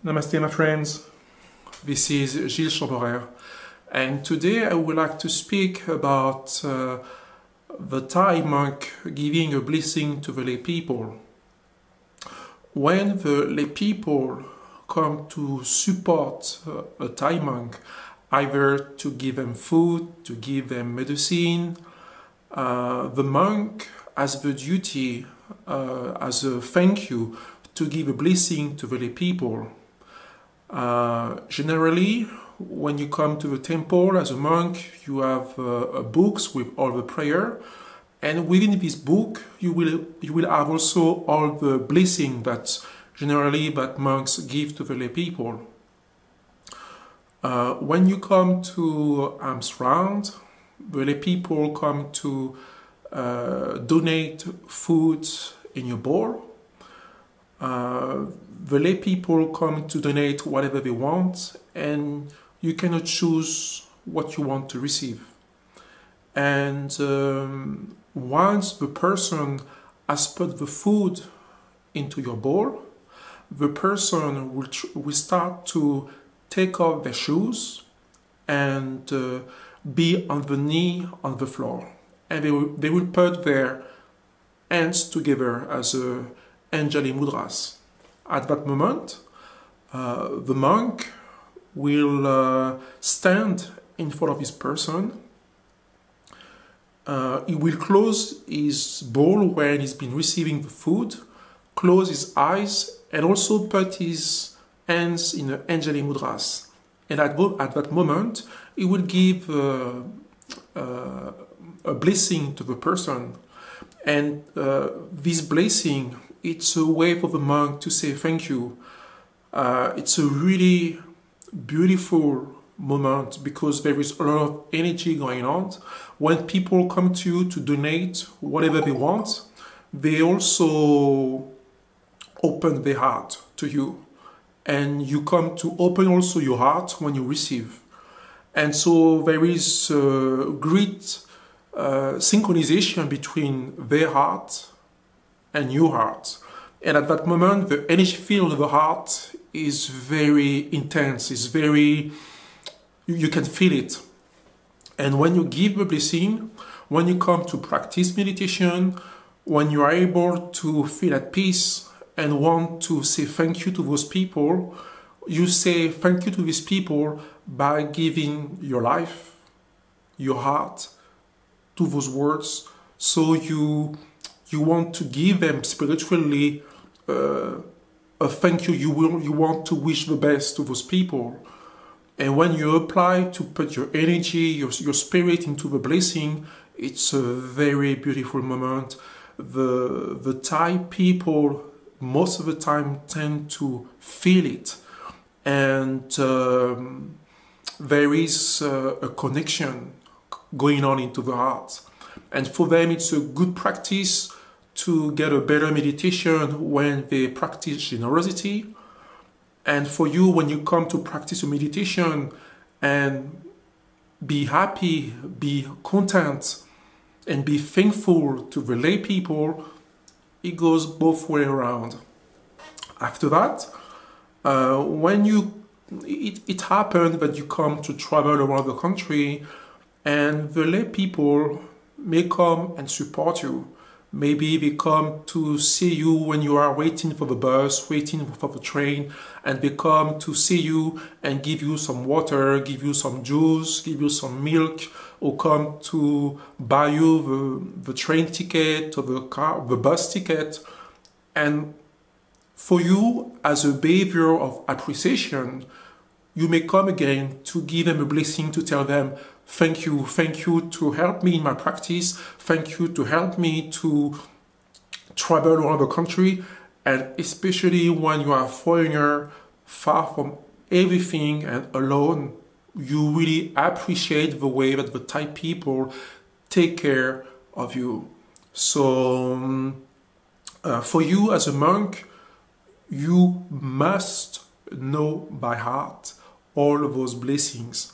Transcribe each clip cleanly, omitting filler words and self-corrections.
Namaste, my friends. This is Gilles Chamborer, and today I would like to speak about the Thai monk giving a blessing to the lay people. When the lay people come to support a Thai monk, either to give them food, to give them medicine, the monk has the duty, as a thank you, to give a blessing to the lay people. Generally, when you come to the temple as a monk, you have books with all the prayer, and within this book you will have also all the blessing that generally that monks give to the lay people. When you come to alms round, the lay people come to donate food in your bowl. The lay people come to donate whatever they want, and you cannot choose what you want to receive. And once the person has put the food into your bowl, the person will start to take off their shoes and be on the knee on the floor. And they will put their hands together as a Anjali Mudras. At that moment, the monk will stand in front of this person. He will close his bowl where he's been receiving the food, close his eyes, and also put his hands in the Anjali Mudras. And at that moment, he will give a blessing to the person. And this blessing, it's a way for the monk to say thank you. It's a really beautiful moment because there is a lot of energy going on. When people come to you to donate whatever they want, they also open their heart to you. And you come to open also your heart when you receive. And so there is a great synchronization between their heart and your heart. And at that moment, the energy field of the heart is very intense. It's very, you can feel it. And when you give the blessing, when you come to practice meditation, when you are able to feel at peace and want to say thank you to those people, you say thank you to these people by giving your life, your heart to those words. So you want to give them spiritually a thank you. You want to wish the best to those people. And when you apply to put your energy, your spirit into the blessing, it's a very beautiful moment. The Thai people most of the time tend to feel it, and there is a connection going on into the heart. And for them, it's a good practice to get a better meditation when they practice generosity. And for you, when you come to practice a meditation and be happy, be content, and be thankful to the lay people, it goes both way around. After that, it happened that you come to travel around the country, and the lay people may come and support you. Maybe they come to see you when you are waiting for the bus, waiting for the train, and they come to see you and give you some water, give you some juice, give you some milk, or come to buy you the train ticket or the bus ticket. And for you, as a behavior of appreciation, you may come again to give them a blessing, to tell them, thank you to help me in my practice, thank you to help me to travel around the country, and especially when you are a foreigner, far from everything and alone, you really appreciate the way that the Thai people take care of you. So for you as a monk, you must know by heart all of those blessings.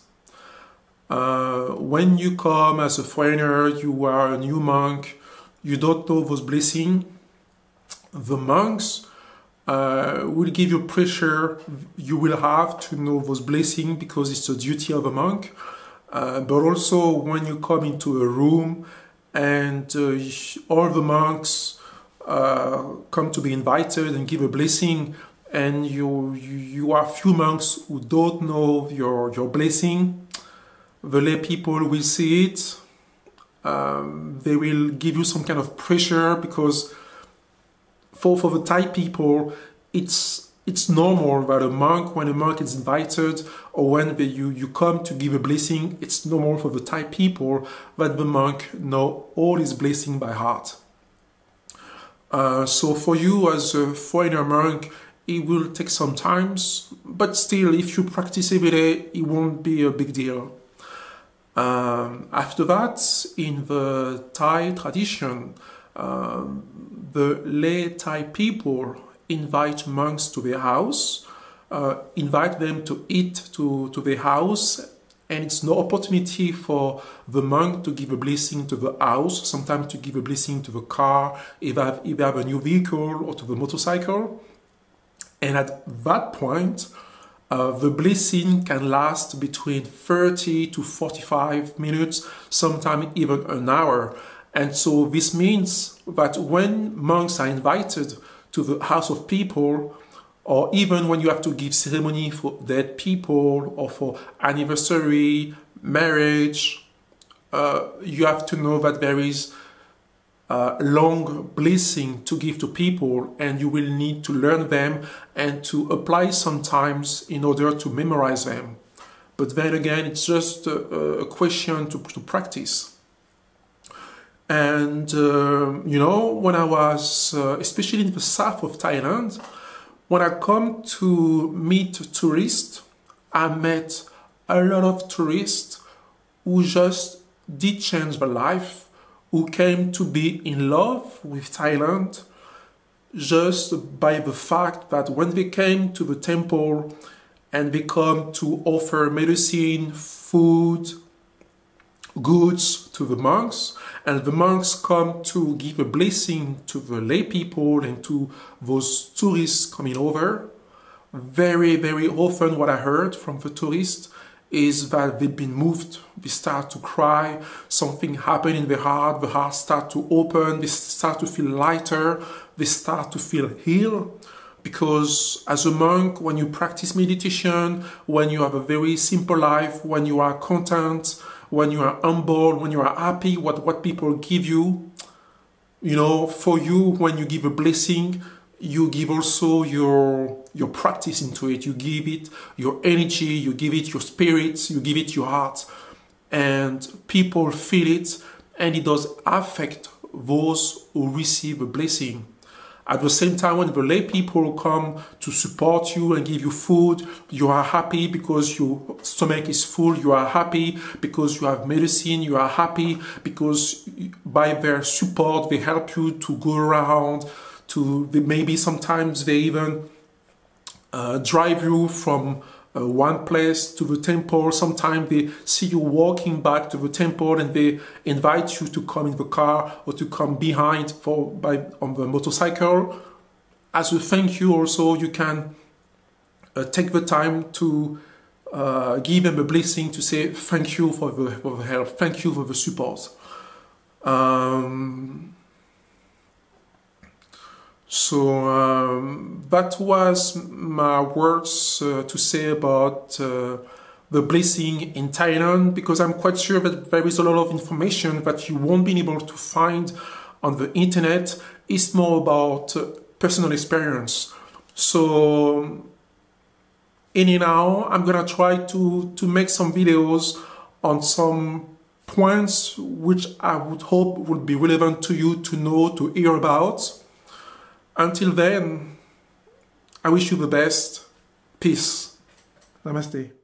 When you come as a foreigner, you are a new monk, you don't know those blessings. The monks will give you pressure. You will have to know those blessings because it's a duty of a monk. But also when you come into a room and all the monks come to be invited and give a blessing, and you are few monks who don't know your blessing, the lay people will see it. They will give you some kind of pressure because for the Thai people, it's normal that when a monk is invited, or when you come to give a blessing, it's normal for the Thai people that the monk know all his blessing by heart. So for you as a foreigner monk, it will take some time, but still, if you practice every day, it won't be a big deal. After that, in the Thai tradition, the lay Thai people invite monks to their house, invite them to eat to their house, and it's no opportunity for the monk to give a blessing to the house, sometimes to give a blessing to the car, if they have a new vehicle, or to the motorcycle. And at that point, the blessing can last between 30 to 45 minutes, sometimes even an hour. And so this means that when monks are invited to the house of people, or even when you have to give ceremony for dead people, or for anniversary, marriage, you have to know that there is long blessing to give to people, and you will need to learn them and to apply sometimes in order to memorize them. But then again, it's just a question to practice. And you know, when I was, especially in the south of Thailand, when I come to meet tourists, I met a lot of tourists who just did change their life, who came to be in love with Thailand just by the fact that when they came to the temple and they come to offer medicine, food, goods to the monks, and the monks come to give a blessing to the lay people and to those tourists coming over, very, very often what I heard from the tourists is that they've been moved. They start to cry, something happened in the heart starts to open, they start to feel lighter, they start to feel healed. Because as a monk, when you practice meditation, when you have a very simple life, when you are content, when you are humble, when you are happy with what people give you, you know, for you, when you give a blessing, you give also your practice into it. You give it your energy, you give it your spirit, you give it your heart. And people feel it, and it does affect those who receive a blessing. At the same time, when the lay people come to support you and give you food, you are happy because your stomach is full, you are happy because you have medicine, you are happy because by their support they help you to go around, maybe sometimes they even drive you from one place to the temple. Sometimes they see you walking back to the temple and they invite you to come in the car or to come behind on the motorcycle. As a thank you also, you can take the time to give them a blessing, to say thank you for the help, thank you for the support. So that was my words to say about the blessing in Thailand, because I'm quite sure that there is a lot of information that you won't be able to find on the internet. It's more about personal experience. So anyhow, I'm gonna try to make some videos on some points which I would hope would be relevant to you to know, to hear about. Until then, I wish you the best. Peace. Namaste.